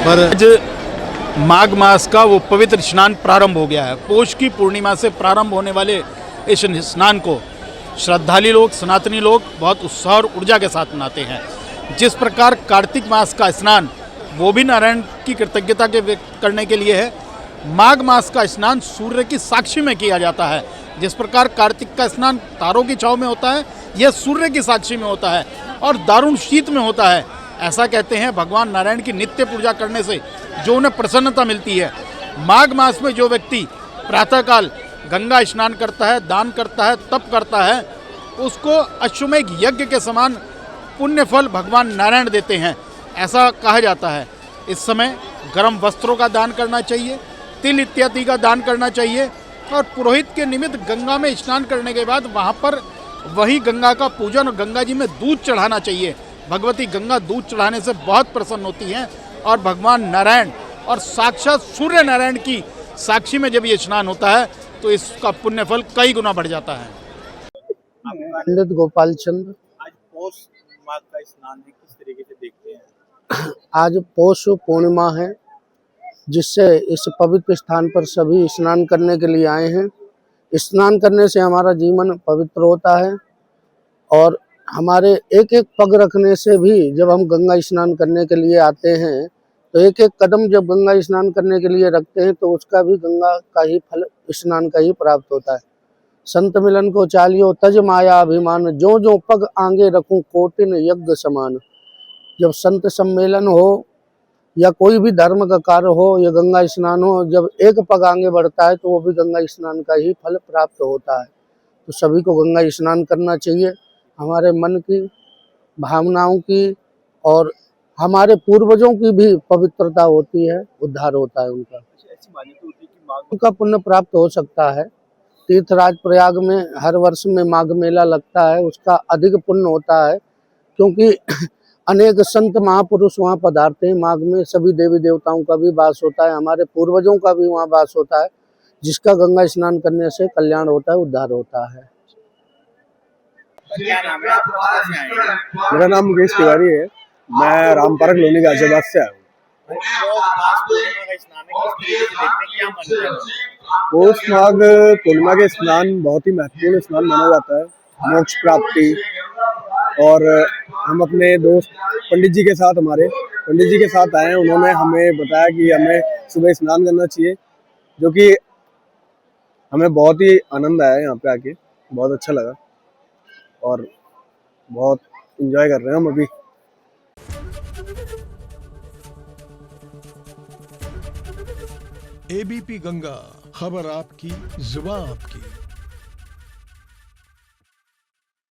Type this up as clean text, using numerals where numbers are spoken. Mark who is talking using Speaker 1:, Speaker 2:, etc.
Speaker 1: पर आज माघ मास का वो पवित्र स्नान प्रारंभ हो गया है। पौष की पूर्णिमा से प्रारंभ होने वाले इस स्नान को श्रद्धालु लोग, सनातनी लोग बहुत उत्साह और ऊर्जा के साथ मनाते हैं। जिस प्रकार कार्तिक मास का स्नान वो भी नारायण की कृतज्ञता के व्यक्त करने के लिए है, माघ मास का स्नान सूर्य की साक्षी में किया जाता है। जिस प्रकार कार्तिक का स्नान तारों की छाँव में होता है, यह सूर्य की साक्षी में होता है और दारुण शीत में होता है। ऐसा कहते हैं भगवान नारायण की नित्य पूजा करने से जो उन्हें प्रसन्नता मिलती है। माघ मास में जो व्यक्ति प्रातःकाल गंगा स्नान करता है, दान करता है, तप करता है, उसको अश्वमेध यज्ञ के समान पुण्य फल भगवान नारायण देते हैं, ऐसा कहा जाता है। इस समय गर्म वस्त्रों का दान करना चाहिए, तिल इत्यादि का दान करना चाहिए और पुरोहित के निमित्त गंगा में स्नान करने के बाद वहाँ पर वही गंगा का पूजन और गंगा जी में दूध चढ़ाना चाहिए। भगवती गंगा दूध चढ़ाने से बहुत प्रसन्न होती हैं और भगवान नारायण और साक्षात सूर्य नारायण की साक्षी में जब ये स्नान होता है तो इसका पुण्य फल कई गुना बढ़ जाता है।
Speaker 2: पंडित गोपाल चंद्र।
Speaker 3: आज पौष माघ का स्नान है, किस तरीके से देखते हैं?
Speaker 2: आज पौष पूर्णिमा है, जिससे इस पवित्र स्थान पर सभी स्नान करने के लिए आए हैं। स्नान करने से हमारा जीवन पवित्र होता है और हमारे एक एक पग रखने से भी जब हम गंगा स्नान करने के लिए आते हैं तो एक एक कदम जब गंगा स्नान करने के लिए रखते हैं तो उसका भी गंगा का ही फल स्नान का ही प्राप्त होता है। संत मिलन को चालियो तज माया अभिमान, जो जो पग आगे रखूं कोटिन यज्ञ समान। जब संत सम्मेलन हो या कोई भी धर्म का कार्य हो या गंगा स्नान हो, जब एक पग आगे बढ़ता है तो वो भी गंगा स्नान का ही फल प्राप्त होता है। तो सभी को गंगा स्नान करना चाहिए। हमारे मन की, भावनाओं की और हमारे पूर्वजों की भी पवित्रता होती है, उद्धार होता है उनका।
Speaker 3: ऐसी मान्यता होती है कि माघ
Speaker 2: उनका पुण्य प्राप्त हो सकता है। तीर्थराज प्रयाग में हर वर्ष में माघ मेला लगता है, उसका अधिक पुण्य होता है क्योंकि अनेक संत महापुरुष वहाँ पधारते हैं। माघ में सभी देवी देवताओं का भी वास होता है, हमारे पूर्वजों का भी वहाँ वास होता है, जिसका गंगा स्नान करने से कल्याण होता है, उद्धार होता है।
Speaker 3: क्या नाम है? आप कहाँ से आए हैं?
Speaker 4: मेरा नाम मुकेश तिवारी है। मैं रामपारक लोनी गाजियाबाद से आया हूँ।
Speaker 3: माघ पूर्णिमा का स्नान है, किस तरीके से देखते हैं, क्या मानते हैं?
Speaker 4: पौष माघ पूर्णिमा के स्नान बहुत ही महत्वपूर्ण स्नान माना जाता है, मोक्ष प्राप्ति। और हम अपने दोस्त पंडित जी के साथ आए हैं। उन्होंने हमें बताया कि हमें सुबह स्नान करना चाहिए, जो कि हमें बहुत ही आनंद आया यहाँ पे आके, बहुत अच्छा लगा और बहुत एंजॉय कर रहे हैं हम अभी।
Speaker 5: एबीपी गंगा, खबर आपकी, जुबान आपकी।